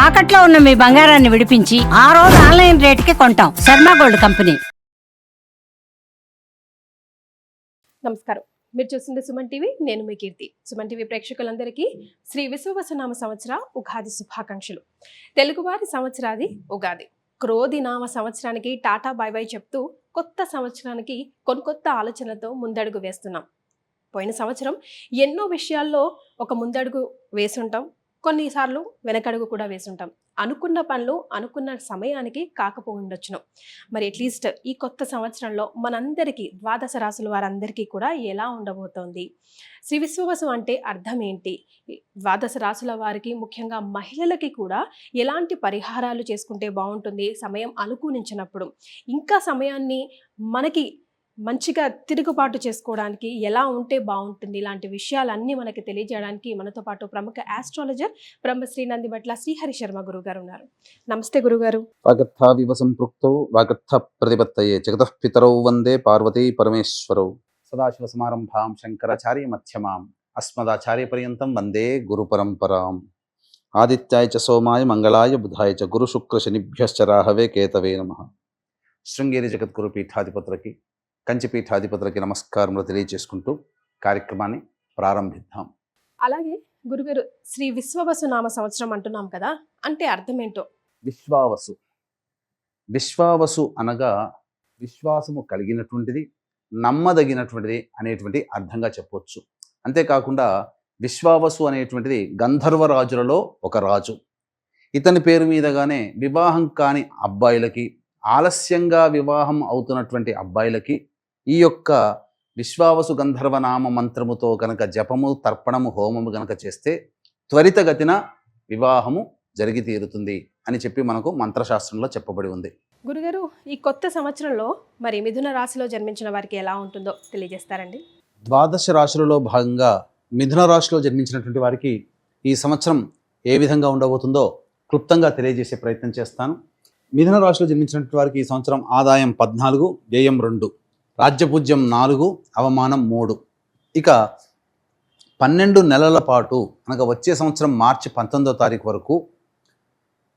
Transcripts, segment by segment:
తాకట్లో ఉన్న మీ బంగారాన్ని విడిపించి ఆ రోజు ఆన్లైన్ రేటుకి కొంటాం. Sharma gold company. నమస్కారం, మీరు చూస్తుంది సుమన్ టీవీ. నేను మీ కీర్తి. సుమన్ టీవీ ప్రేక్షకులందరికీ శ్రీ విశ్వవసునామ సంవత్సర ఉగాది శుభాకాంక్షలు. తెలుగువారి సంవత్సరాది ఉగాది. క్రోధి నామ సంవత్సరానికి టాటా బై బై చెప్తూ కొత్త సంవత్సరానికి కొత్త ఆలోచనలతో ముందడుగు వేస్తున్నాం. పోయిన సంవత్సరం ఎన్నో విషయాల్లో ఒక ముందడుగు వేసుంటాం, కొన్నిసార్లు వెనకడుగు కూడా వేసుంటాం. అనుకున్న పనులు అనుకున్న సమయానికి కాకపోయిండొచ్చును. మరి అట్లీస్ట్ ఈ కొత్త సంవత్సరంలో మనందరికీ ద్వాదశ రాశుల వారందరికీ కూడా ఎలా ఉండబోతోంది, శ్రీ విశ్వవసు అంటే అర్థం ఏంటి, ద్వాదశ రాశుల వారికి ముఖ్యంగా మహిళలకి కూడా ఎలాంటి పరిహారాలు చేసుకుంటే బాగుంటుంది, సమయం అనుకూలించినప్పుడు ఇంకా సమయాన్ని మనకి మంచిగా తిరుగుబాటు చేసుకోవడానికి ఎలా ఉంటే బాగుంటుంది, ఇలాంటి విషయాలన్నీ మనకి తెలియజేయడానికి మనతో పాటు ప్రముఖ ఆస్ట్రాలజర్ బ్రహ్మశ్రీ నందిబట్ల శ్రీహరి శర్మ గురుగారు ఉన్నారు. నమస్తే గురుగారు. వాగర్థావివ సంపృక్తౌ వాగర్థ ప్రతిపత్తయే జగతః పితరౌ వందే పార్వతీ పరమేశ్వరౌ. సదాశివ సమారంభాం శంకరాచార్య మధ్యమాం అస్మదాచార్య పర్యంతం వందే గురు పరంపరాం. ఆదిత్యాయ చ సోమాయ మంగళాయ బుధాయ చ గురు శుక్ర శనిభ్యశ్చ రాహవే కేతవే నమః. శృంగేరి జగద్గురు పీఠాధిపతులకి, కంచి పీఠాధిపతులకి నమస్కారములు తెలియజేసుకుంటూ కార్యక్రమాన్ని ప్రారంభిద్దాం. అలాగే గురుగారు, శ్రీ విశ్వవసు నామ సంవత్సరం అంటున్నాం కదా, అంటే అర్థం ఏంటో? విశ్వావసు. విశ్వావసు అనగా విశ్వాసము కలిగినటువంటిది, నమ్మదగినటువంటిది అనేటువంటి అర్థంగా చెప్పవచ్చు. అంతేకాకుండా విశ్వావసు అనేటువంటిది గంధర్వరాజులలో ఒక రాజు. ఇతని పేరు మీదగానే వివాహం కాని అబ్బాయిలకి, ఆలస్యంగా వివాహం అవుతున్నటువంటి అబ్బాయిలకి ఈ యొక్క విశ్వావసు గంధర్వనామ మంత్రముతో కనుక జపము, తర్పణము, హోమము గనక చేస్తే త్వరితగతిన వివాహము జరిగి తీరుతుంది అని చెప్పి మనకు మంత్రశాస్త్రంలో చెప్పబడి ఉంది. గురుగారు, ఈ కొత్త సంవత్సరంలో మరి మిథున రాశిలో జన్మించిన వారికి ఎలా ఉంటుందో తెలియజేస్తారండి? ద్వాదశ రాశులలో భాగంగా మిథున రాశిలో జన్మించినటువంటి వారికి ఈ సంవత్సరం ఏ విధంగా ఉండబోతుందో క్లుప్తంగా తెలియజేసే ప్రయత్నం చేస్తాను. మిథున రాశిలో జన్మించినటువంటి వారికి ఈ సంవత్సరం ఆదాయం 14, వ్యయం 2, రాజ్యపూజ్యం 4, అవమానం 3. ఇక 12 నెలల పాటు అనగా వచ్చే సంవత్సరం మార్చి 19వ తారీఖు వరకు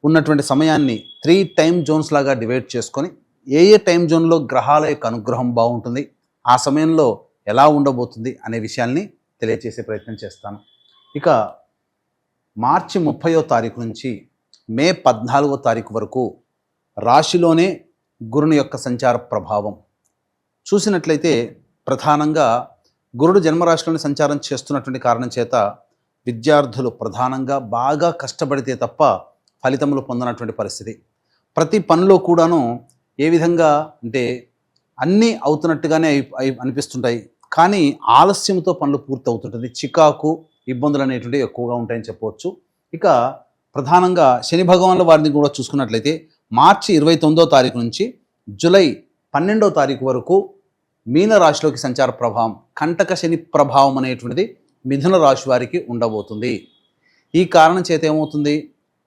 ఉన్నటువంటి సమయాన్ని 3 టైమ్ జోన్స్ లాగా డివైడ్ చేసుకొని ఏ టైం జోన్లో గ్రహాల యొక్క అనుగ్రహం బాగుంటుంది, ఆ సమయంలో ఎలా ఉండబోతుంది అనే విషయాల్ని తెలియజేసే ప్రయత్నం చేస్తాను. ఇక మార్చి 30వ తారీఖు నుంచి మే 14వ తారీఖు వరకు రాశిలోనే గురుని యొక్క సంచార ప్రభావం చూసినట్లయితే ప్రధానంగా గురుడు జన్మరాశిలోనే సంచారం చేస్తున్నటువంటి కారణం చేత విద్యార్థులు ప్రధానంగా బాగా కష్టపడితే తప్ప ఫలితములు పొందనటువంటి పరిస్థితి. ప్రతి పనిలో కూడాను ఏ విధంగా అంటే అన్నీ అవుతున్నట్టుగానే అనిపిస్తుంటాయి, కానీ ఆలస్యంతో పనులు పూర్తి అవుతుంటుంది. చికాకు, ఇబ్బందులు అనేటువంటివి ఎక్కువగా ఉంటాయని చెప్పవచ్చు. ఇక ప్రధానంగా శని భగవానుల వారిని కూడా చూసుకున్నట్లయితే మార్చి 29వ తారీఖు నుంచి జూలై 12వ తారీఖు వరకు మీన రాశిలోకి సంచార ప్రభావం, కంటక శని ప్రభావం అనేటువంటిది మిథున రాశి వారికి ఉండబోతుంది. ఈ కారణం చేత ఏమవుతుంది,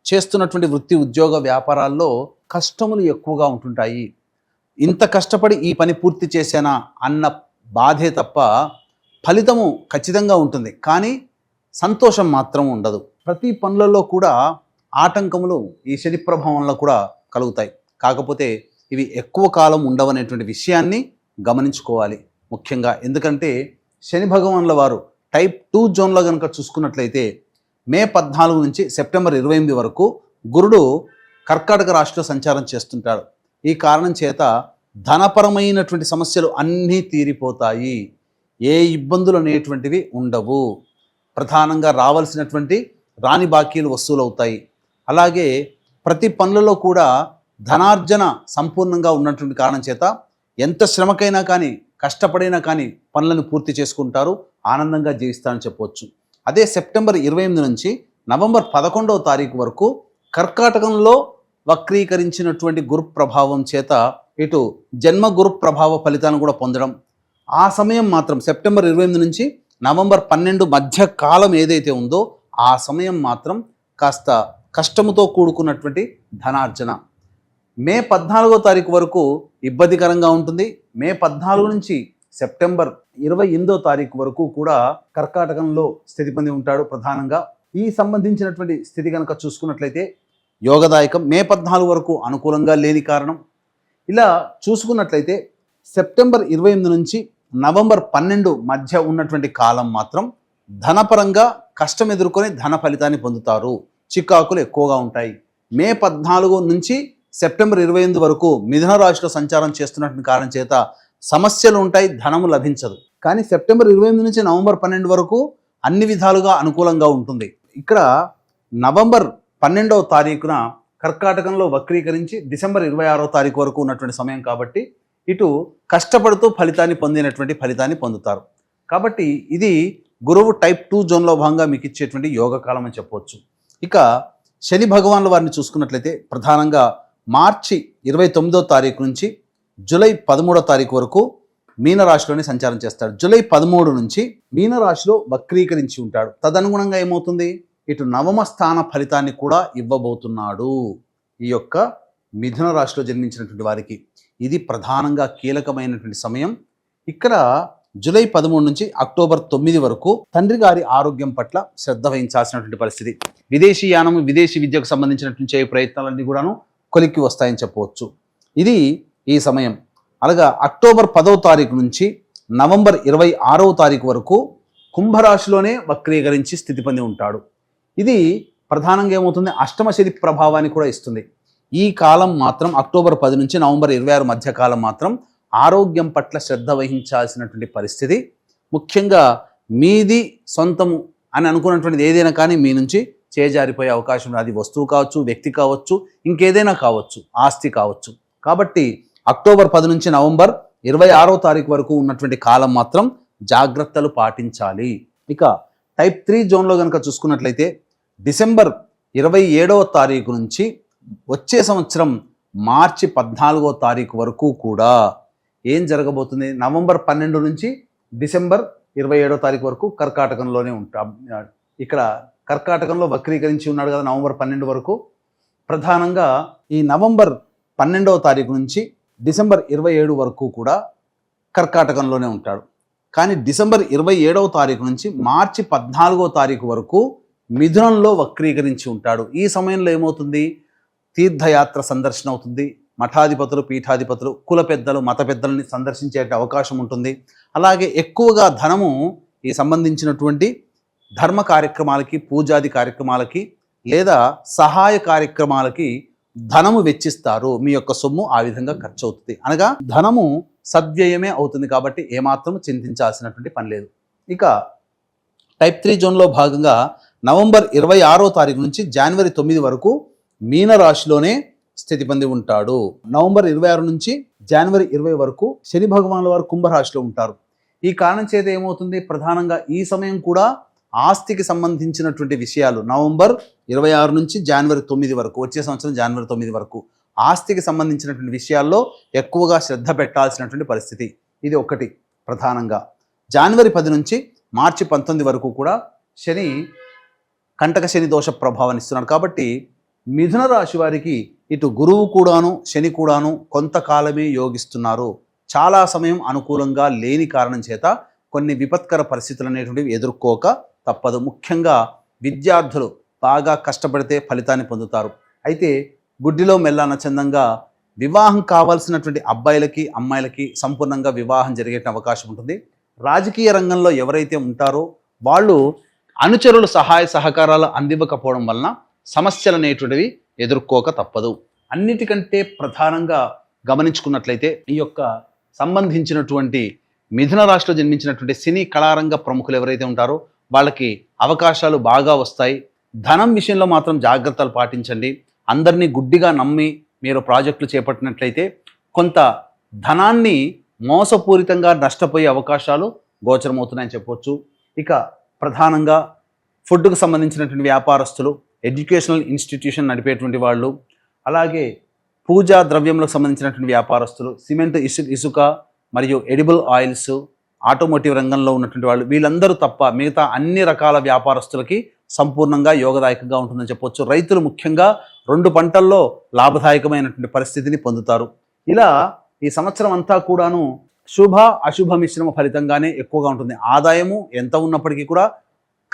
చేస్తున్నటువంటి వృత్తి, ఉద్యోగ, వ్యాపారాల్లో కష్టములు ఎక్కువగా ఉంటుంటాయి. ఇంత కష్టపడి ఈ పని పూర్తి చేసేనా అన్న బాధే తప్ప ఫలితము ఖచ్చితంగా ఉంటుంది, కానీ సంతోషం మాత్రం ఉండదు. ప్రతి పనులలో కూడా ఆటంకములు ఈ శని ప్రభావంలో కూడా కలుగుతాయి. కాకపోతే ఇవి ఎక్కువ కాలం ఉండవనేటువంటి విషయాన్ని గమనించుకోవాలి ముఖ్యంగా. ఎందుకంటే శని భగవానుల వారు టైప్ 2 జోన్లో కనుక చూసుకున్నట్లయితే మే 14 నుంచి సెప్టెంబర్ 28 వరకు గురుడు కర్కాటక రాశిలో సంచారం చేస్తుంటాడు. ఈ కారణం చేత ధనపరమైనటువంటి సమస్యలు అన్నీ తీరిపోతాయి, ఏ ఇబ్బందులు అనేటువంటివి ఉండవు. ప్రధానంగా రావాల్సినటువంటి రాని బాకీలు వసూలవుతాయి. అలాగే ప్రతి పనులలో కూడా ధనార్జన సంపూర్ణంగా ఉన్నటువంటి కారణం చేత ఎంత శ్రమకైనా కానీ, కష్టపడైనా కానీ పనులను పూర్తి చేసుకుంటారు, ఆనందంగా జీవిస్తారని చెప్పవచ్చు. అదే సెప్టెంబర్ 28 నుంచి నవంబర్ 11వ తారీఖు వరకు కర్కాటకంలో వక్రీకరించినటువంటి గురు ప్రభావం చేత ఇటు జన్మ గురు ప్రభావ ఫలితాలను కూడా పొందడం. ఆ సమయం మాత్రం సెప్టెంబర్ 28 నుంచి నవంబర్ 12 మధ్య కాలం ఏదైతే ఉందో ఆ సమయం మాత్రం కాస్త కష్టముతో కూడుకున్నటువంటి ధనార్జన. మే 14వ తారీఖు వరకు ఇబ్బందికరంగా ఉంటుంది. మే 14 నుంచి సెప్టెంబర్ 28వ తారీఖు వరకు కూడా కర్కాటకంలో స్థితి పొంది ఉంటాడు. ప్రధానంగా ఈ సంబంధించినటువంటి స్థితి కనుక చూసుకున్నట్లయితే యోగదాయకం. మే 14 వరకు అనుకూలంగా లేని కారణం. ఇలా చూసుకున్నట్లయితే సెప్టెంబర్ 28 నుంచి నవంబర్ 12 మధ్య ఉన్నటువంటి కాలం మాత్రం ధనపరంగా కష్టం ఎదుర్కొని ధన ఫలితాన్ని పొందుతారు. చికాకులు ఎక్కువగా ఉంటాయి. మే 14 నుంచి సెప్టెంబర్ 28 వరకు మిథున రాశిలో సంచారం చేస్తున్నటువంటి కారణం చేత సమస్యలు ఉంటాయి, ధనము లభించదు. కానీ సెప్టెంబర్ 28 నుంచి నవంబర్ 12 వరకు అన్ని విధాలుగా అనుకూలంగా ఉంటుంది. ఇక్కడ నవంబర్ 12వ తారీఖున కర్కాటకంలో వక్రీకరించి డిసెంబర్ 26వ తారీఖు వరకు ఉన్నటువంటి సమయం కాబట్టి ఇటు కష్టపడుతూ ఫలితాన్ని పొందుతారు. కాబట్టి ఇది గురువు టైప్ 2 జోన్లో భాగంగా మీకు ఇచ్చేటువంటి యోగకాలం అని చెప్పవచ్చు. ఇక శని భగవానుల వారిని చూసుకున్నట్లయితే ప్రధానంగా మార్చి 29వ తారీఖు నుంచి జూలై 13వ తారీఖు వరకు మీనరాశిలోనే సంచారం చేస్తాడు. జూలై 13 నుంచి మీనరాశిలో వక్రీకరించి ఉంటాడు. తదనుగుణంగా ఏమవుతుంది, ఇటు నవమ స్థాన ఫలితాన్ని కూడా ఇవ్వబోతున్నాడు ఈ యొక్క మిథున రాశిలో జన్మించినటువంటి వారికి. ఇది ప్రధానంగా కీలకమైనటువంటి సమయం. ఇక్కడ జూలై 13 నుంచి అక్టోబర్ 9 వరకు తండ్రి గారి ఆరోగ్యం పట్ల శ్రద్ధ వహించాల్సినటువంటి పరిస్థితి. విదేశీ యానము, విదేశీ విద్యకు సంబంధించినటువంటి ప్రయత్నాలన్నీ కూడాను కొలిక్కి వస్తాయని చెప్పవచ్చు. ఇది ఈ సమయం. అలాగా అక్టోబర్ 10వ తారీఖు నుంచి నవంబర్ 26వ తారీఖు వరకు కుంభరాశిలోనే వక్రీకరించి స్థితి పొంది ఉంటాడు. ఇది ప్రధానంగా ఏమవుతుంది, అష్టమ శని ప్రభావాన్ని కూడా ఇస్తుంది. ఈ కాలం మాత్రం అక్టోబర్ 10 నుంచి నవంబర్ 26 మధ్య కాలం మాత్రం ఆరోగ్యం పట్ల శ్రద్ధ వహించాల్సినటువంటి పరిస్థితి. ముఖ్యంగా మీది సొంతము అని అనుకున్నటువంటిది ఏదైనా కానీ మీ నుంచి చేజారిపోయే అవకాశం ఉంది. అది వస్తువు కావచ్చు, వ్యక్తి కావచ్చు, ఇంకేదైనా కావచ్చు, ఆస్తి కావచ్చు. కాబట్టి అక్టోబర్ 10 నుంచి నవంబర్ 26వ తారీఖు వరకు ఉన్నటువంటి కాలం మాత్రం జాగ్రత్తలు పాటించాలి. ఇక టైప్ 3 జోన్లో కనుక చూసుకున్నట్లయితే డిసెంబర్ 27వ తారీఖు నుంచి వచ్చే సంవత్సరం మార్చి 14వ తారీఖు వరకు కూడా ఏం జరగబోతుంది, నవంబర్ 12 నుంచి డిసెంబర్ 27వ తారీఖు వరకు కర్కాటకంలోనే ఉంటాం. ఇక్కడ కర్కాటకంలో వక్రీకరించి ఉన్నాడు కదా నవంబర్ 12 వరకు. ప్రధానంగా ఈ నవంబర్ 12వ తారీఖు నుంచి డిసెంబర్ 27 వరకు కూడా కర్కాటకంలోనే ఉంటాడు. కానీ డిసెంబర్ 27వ తారీఖు నుంచి మార్చి 14వ తారీఖు వరకు మిథునంలో వక్రీకరించి ఉంటాడు. ఈ సమయంలో ఏమవుతుంది, తీర్థయాత్ర సందర్శన అవుతుంది. మఠాధిపతులు, పీఠాధిపతులు, కుల పెద్దలు, మత పెద్దలని సందర్శించే అవకాశం ఉంటుంది. అలాగే ఎక్కువగా ధనము ఈ సంబంధించినటువంటి ధర్మ కార్యక్రమాలకి, పూజాది కార్యక్రమాలకి లేదా సహాయ కార్యక్రమాలకి ధనము వెచ్చిస్తారు. మీ యొక్క సొమ్ము ఆ విధంగా ఖర్చు అవుతుంది. అనగా ధనము సద్వ్యయమే అవుతుంది. కాబట్టి ఏమాత్రం చింతించాల్సినటువంటి పని లేదు. ఇక టైప్ 3 జోన్లో భాగంగా నవంబర్ 26వ తారీఖు నుంచి జనవరి 9 వరకు మీనరాశిలోనే స్థితి పొంది ఉంటాడు. నవంబర్ 26 నుంచి జనవరి 20 వరకు శని భగవానుల వారు కుంభరాశిలో ఉంటారు. ఈ కారణం చేత ఏమవుతుంది, ప్రధానంగా ఈ సమయం కూడా ఆస్తికి సంబంధించినటువంటి విషయాలు నవంబర్ 26 నుంచి జనవరి 9 వరకు, వచ్చే సంవత్సరం జనవరి 9 వరకు ఆస్తికి సంబంధించినటువంటి విషయాల్లో ఎక్కువగా శ్రద్ధ పెట్టాల్సినటువంటి పరిస్థితి. ఇది ఒకటి ప్రధానంగా. జనవరి 10 నుంచి మార్చి 19 వరకు కూడా శని కంటక శని దోష ప్రభావాన్ని ఇస్తున్నాడు. కాబట్టి మిథున రాశి వారికి ఇటు గురువు కూడాను శని కూడాను కొంతకాలమే యోగిస్తున్నారు. చాలా సమయం అనుకూలంగా లేని కారణం చేత కొన్ని విపత్కర పరిస్థితులు అనేటువంటివి ఎదుర్కోక తప్పదు. ముఖ్యంగా విద్యార్థులు బాగా కష్టపడితే ఫలితాన్ని పొందుతారు. అయితే గుడ్డిలో మెల్లాన చందంగా వివాహం కావాల్సినటువంటి అబ్బాయిలకి అమ్మాయిలకి సంపూర్ణంగా వివాహం జరిగే అవకాశం ఉంటుంది. రాజకీయ రంగంలో ఎవరైతే ఉంటారో వాళ్ళు అనుచరులు సహాయ సహకారాలు అందివ్వకపోవడం వలన సమస్యలు అనేటువంటివి ఎదుర్కోక తప్పదు. అన్నిటికంటే ప్రధానంగా గమనించుకున్నట్లయితే ఈ యొక్క సంబంధించినటువంటి మిథున రాశిలో జన్మించినటువంటి సినీ కళారంగ ప్రముఖులు ఎవరైతే ఉంటారో వాళ్ళకి అవకాశాలు బాగా వస్తాయి. ధనం విషయంలో మాత్రం జాగ్రత్తలు పాటించండి. అందరినీ గుడ్డిగా నమ్మి మీరు ప్రాజెక్టులు చేపట్టినట్లయితే కొంత ధనాన్ని మోసపూరితంగా నష్టపోయే అవకాశాలు గోచరమవుతున్నాయని చెప్పవచ్చు. ఇక ప్రధానంగా ఫుడ్కు సంబంధించినటువంటి వ్యాపారస్తులు, ఎడ్యుకేషనల్ ఇన్స్టిట్యూషన్ నడిపేటువంటి వాళ్ళు, అలాగే పూజా ద్రవ్యంలకు సంబంధించినటువంటి వ్యాపారస్తులు, సిమెంట్, ఇసుక మరియు ఎడిబుల్ ఆయిల్స్, ఆటోమోటివ్ రంగంలో ఉన్నటువంటి వాళ్ళు, వీళ్ళందరూ తప్ప మిగతా అన్ని రకాల వ్యాపారస్తులకి సంపూర్ణంగా యోగదాయకంగా ఉంటుందని చెప్పవచ్చు. రైతులు ముఖ్యంగా 2 పంటల్లో లాభదాయకమైనటువంటి పరిస్థితిని పొందుతారు. ఇలా ఈ సంవత్సరం అంతా కూడాను శుభ అశుభ మిశ్రమ ఫలితంగానే ఎక్కువగా ఉంటుంది. ఆదాయము ఎంత ఉన్నప్పటికీ కూడా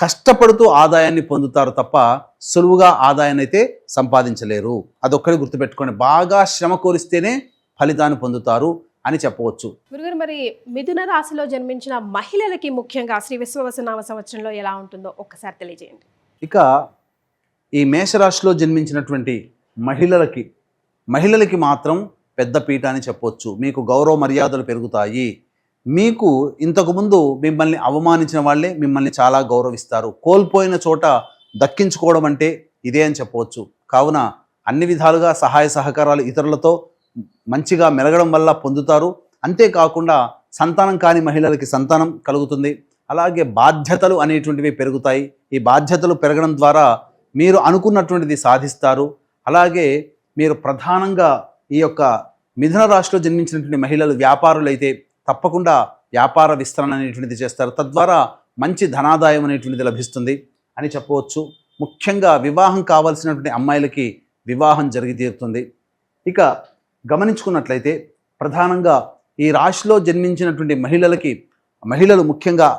కష్టపడుతూ ఆదాయాన్ని పొందుతారు తప్ప సులువుగా ఆదాయాన్ని అయితే సంపాదించలేరు. అదొక్కడి గుర్తుపెట్టుకోండి. బాగా శ్రమ కోరిస్తేనే ఫలితాన్ని పొందుతారు అని చెప్పవచ్చు. గురుగారు, మరి మిథున రాశిలో జన్మించిన మహిళలకి ముఖ్యంగా శ్రీ విశ్వవసునామ సంవత్సరంలో ఎలా ఉంటుందో ఒక్కసారి తెలియజేయండి. ఇక ఈ మేషరాశిలో జన్మించినటువంటి మహిళలకి మాత్రం పెద్ద పీట అని చెప్పవచ్చు. మీకు గౌరవ మర్యాదలు పెరుగుతాయి. మీకు ఇంతకుముందు మిమ్మల్ని అవమానించిన వాళ్ళే మిమ్మల్ని చాలా గౌరవిస్తారు. కోల్పోయిన చోట దక్కించుకోవడం అంటే ఇదే అని చెప్పవచ్చు. కావున అన్ని విధాలుగా సహాయ సహకారాలు ఇతరులతో మంచిగా మెలగడం వల్ల పొందుతారు. అంతేకాకుండా సంతానం కాని మహిళలకి సంతానం కలుగుతుంది. అలాగే బాధ్యతలు అనేటువంటివి పెరుగుతాయి. ఈ బాధ్యతలు పెరగడం ద్వారా మీరు అనుకున్నటువంటిది సాధిస్తారు. అలాగే మీరు ప్రధానంగా ఈ యొక్క మిథున రాశిలో జన్మించినటువంటి మహిళలు వ్యాపారులైతే తప్పకుండా వ్యాపార విస్తరణ అనేటువంటిది చేస్తారు. తద్వారా మంచి ధనాదాయం అనేటువంటిది లభిస్తుంది అని చెప్పవచ్చు. ముఖ్యంగా వివాహం కావాల్సినటువంటి అమ్మాయిలకి వివాహం జరిగి తీరుతుంది. ఇక గమనించుకున్నట్లయితే ప్రధానంగా ఈ రాశిలో జన్మించినటువంటి మహిళలు ముఖ్యంగా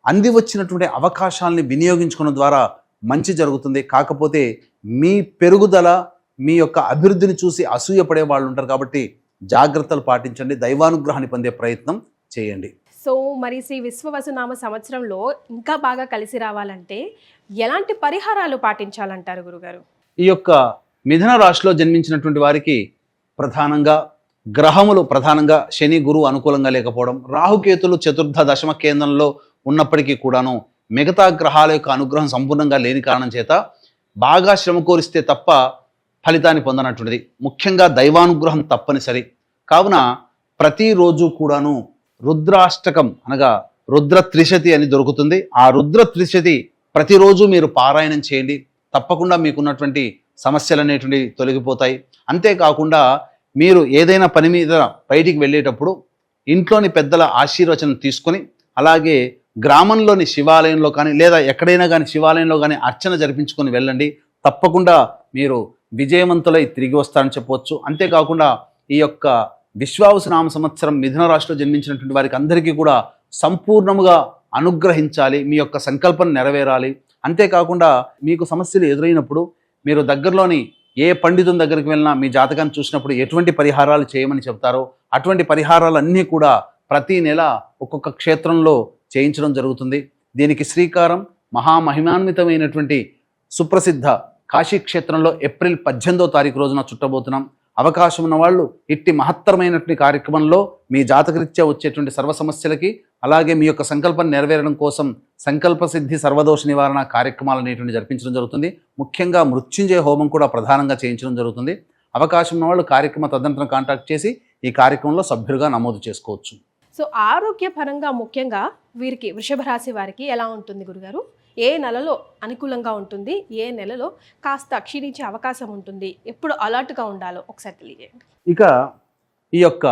అంది వచ్చినటువంటి అవకాశాలని వినియోగించుకోవడం ద్వారా మంచి జరుగుతుంది. కాకపోతే మీ పెరుగుదల, మీ యొక్క అభివృద్ధిని చూసి అసూయపడే వాళ్ళు ఉంటారు. కాబట్టి జాగ్రత్తలు పాటించండి. దైవానుగ్రహాన్ని పొందే ప్రయత్నం చేయండి. సో మరి శ్రీ విశ్వవసునామ సంవత్సరంలో ఇంకా బాగా కలిసి రావాలంటే ఎలాంటి పరిహారాలు పాటించాలంటారు గురుగారు? ఈ యొక్క మిథున రాశిలో జన్మించినటువంటి వారికి ప్రధానంగా గ్రహములు శని గురువు అనుకూలంగా లేకపోవడం, రాహుకేతులు చతుర్థ దశమ కేంద్రంలో ఉన్నప్పటికీ కూడాను మిగతా గ్రహాల యొక్క అనుగ్రహం సంపూర్ణంగా లేని కారణం చేత బాగా శ్రమ కోరిస్తే తప్ప ఫలితాన్ని పొందనటువంటిది. ముఖ్యంగా దైవానుగ్రహం తప్పనిసరి. కావున ప్రతిరోజు కూడాను రుద్రాష్టకం అనగా రుద్ర త్రిశతి అని దొరుకుతుంది. ఆ రుద్ర త్రిశతి ప్రతిరోజు మీరు పారాయణం చేయండి. తప్పకుండా మీకున్నటువంటి సమస్యలు అనేటువంటివి తొలగిపోతాయి. అంతేకాకుండా మీరు ఏదైనా పని మీద బయటికి వెళ్ళేటప్పుడు ఇంట్లోని పెద్దల ఆశీర్వచనం తీసుకొని, అలాగే గ్రామంలోని శివాలయంలో కానీ లేదా ఎక్కడైనా కానీ శివాలయంలో కానీ అర్చన జరిపించుకొని వెళ్ళండి. తప్పకుండా మీరు విజయవంతులై తిరిగి వస్తారని చెప్పవచ్చు. అంతేకాకుండా ఈ యొక్క విశ్వావసునామ సంవత్సరం మిథున రాశిలో జన్మించినటువంటి వారికి అందరికీ కూడా సంపూర్ణముగా అనుగ్రహించాలి. మీ యొక్క సంకల్పం నెరవేరాలి. అంతేకాకుండా మీకు సమస్యలు ఎదురైనప్పుడు మీరు దగ్గరలోని ఏ పండితుని దగ్గరికి వెళ్ళినా మీ జాతకాన్ని చూసినప్పుడు ఎటువంటి పరిహారాలు చేయమని చెప్తారో అటువంటి పరిహారాలన్నీ కూడా ప్రతి నెల ఒక్కొక్క క్షేత్రంలో చేయించడం జరుగుతుంది. దీనికి శ్రీకారం మహామహిమాన్వితమైనటువంటి సుప్రసిద్ధ కాశీక్షేత్రంలో ఏప్రిల్ 18వ తారీఖు రోజున చుట్టబోతున్నాం. అవకాశం ఉన్న వాళ్ళు ఇట్టి మహత్తరమైనటువంటి కార్యక్రమంలో మీ జాతకరీత్యా వచ్చేటువంటి సర్వ సమస్యలకి, అలాగే మీ యొక్క సంకల్పం నెరవేరడం కోసం సంకల్ప సిద్ధి సర్వదోష నివారణ కార్యక్రమాలు అనేటువంటి జరిపించడం జరుగుతుంది. ముఖ్యంగా మృత్యుంజయ హోమం కూడా ప్రధానంగా చేయించడం జరుగుతుంది. అవకాశం ఉన్న వాళ్ళు కార్యక్రమ తదనంతరం కాంటాక్ట్ చేసి ఈ కార్యక్రమంలో సభ్యులుగా నమోదు చేసుకోవచ్చు. సో ఆరోగ్యపరంగా ముఖ్యంగా వీరికి వృషభ రాశి వారికి ఎలా ఉంటుంది గురుగారు? ఏ నెలలో అనుకూలంగా ఉంటుంది, ఏ నెలలో కాస్త క్షీణించే అవకాశం ఉంటుంది, ఎప్పుడు అలర్ట్గా ఉండాలో ఒకసారి తెలియజేయండి. ఇక ఈ యొక్క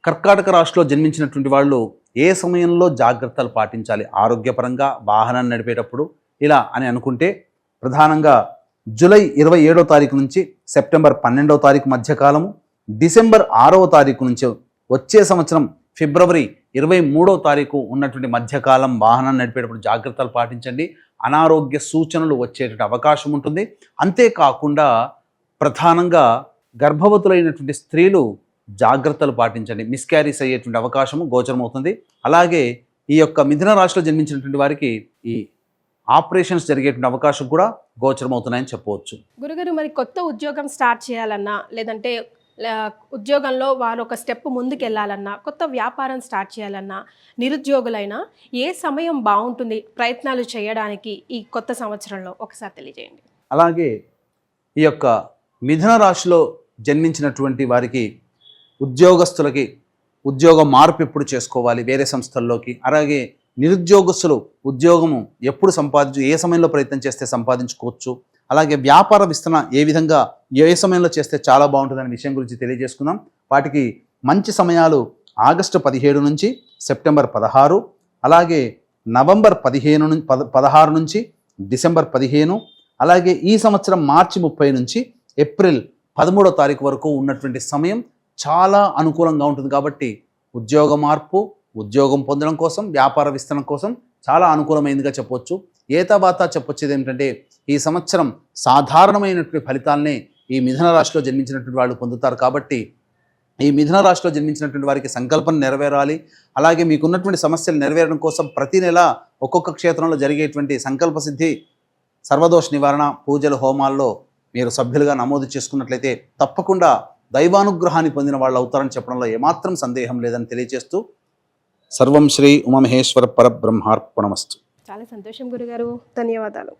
కర్కాటక రాశిలో జన్మించినటువంటి వాళ్ళు ఏ సమయంలో జాగ్రత్తలు పాటించాలి ఆరోగ్యపరంగా వాహనాన్ని నడిపేటప్పుడు ఇలా అని అనుకుంటే, ప్రధానంగా జూలై 27వ తారీఖు నుంచి సెప్టెంబర్ 12వ తారీఖు మధ్యకాలము, డిసెంబర్ 6వ తారీఖు నుంచి వచ్చే సంవత్సరం ఫిబ్రవరి 23వ తారీఖు ఉన్నటువంటి మధ్యకాలం వాహనాన్ని నడిపేటప్పుడు జాగ్రత్తలు పాటించండి. అనారోగ్య సూచనలు వచ్చేటువంటి అవకాశం ఉంటుంది. అంతేకాకుండా ప్రధానంగా గర్భవతులైనటువంటి స్త్రీలు జాగ్రత్తలు పాటించండి. మిస్క్యారీస్ అయ్యేటువంటి అవకాశము గోచరమవుతుంది. అలాగే ఈ యొక్క మిథున రాశిలో జన్మించినటువంటి వారికి ఈ ఆపరేషన్స్ జరిగేటువంటి అవకాశం కూడా గోచరమవుతున్నాయని చెప్పవచ్చు. గురుగారు, మరి కొత్త ఉద్యోగం స్టార్ట్ చేయాలన్నా, లేదంటే ఉద్యోగంలో వారు ఒక స్టెప్ ముందుకు వెళ్ళాలన్నా, కొత్త వ్యాపారం స్టార్ట్ చేయాలన్నా, నిరుద్యోగులైనా ఏ సమయం బాగుంటుంది ప్రయత్నాలు చేయడానికి ఈ కొత్త సంవత్సరంలో ఒకసారి తెలియజేయండి. అలాగే ఈ యొక్క మిథున రాశిలో జన్మించినటువంటి వారికి ఉద్యోగస్తులకి ఉద్యోగ మార్పు ఎప్పుడు చేసుకోవాలి వేరే సంస్థల్లోకి, అలాగే నిరుద్యోగస్తులు ఉద్యోగము ఎప్పుడు ఏ సమయంలో ప్రయత్నం చేస్తే సంపాదించుకోవచ్చు, అలాగే వ్యాపార విస్తరణ ఏ విధంగా ఏ సమయంలో చేస్తే చాలా బాగుంటుందనే విషయం గురించి తెలియజేసుకుందాం. వాటికి మంచి సమయాలు ఆగస్టు 17 నుంచి సెప్టెంబర్ 16, అలాగే నవంబర్ 16 నుంచి డిసెంబర్ 15, అలాగే ఈ సంవత్సరం మార్చి 30 నుంచి ఏప్రిల్ 13వ తారీఖు వరకు ఉన్నటువంటి సమయం చాలా అనుకూలంగా ఉంటుంది. కాబట్టి ఉద్యోగ మార్పు, ఉద్యోగం పొందడం కోసం, వ్యాపార విస్తరణ కోసం చాలా అనుకూలమైనదిగా చెప్పవచ్చు. ఏతాబాతా చెప్పొచ్చేది ఏమిటంటే ఈ సంవత్సరం సాధారణమైనటువంటి ఫలితాలనే ఈ మిథున రాశిలో జన్మించినటువంటి వాళ్ళు పొందుతారు. కాబట్టి ఈ మిథున రాశిలో జన్మించినటువంటి వారికి సంకల్పం నెరవేరాలి. అలాగే మీకున్నటువంటి సమస్యలు నెరవేరడం కోసం ప్రతి నెల ఒక్కొక్క క్షేత్రంలో జరిగేటువంటి సంకల్ప సిద్ధి, సర్వదోష నివారణ పూజలు, హోమాల్లో మీరు సభ్యులుగా నమోదు చేసుకున్నట్లయితే తప్పకుండా దైవానుగ్రహాన్ని పొందిన వాళ్ళు అవుతారని చెప్పడంలో ఏమాత్రం సందేహం లేదని తెలియజేస్తూ సర్వం శ్రీ ఉమామహేశ్వర పరబ్రహ్మార్పణమస్తు. చాలా సంతోషం గురుగారు, ధన్యవాదాలు.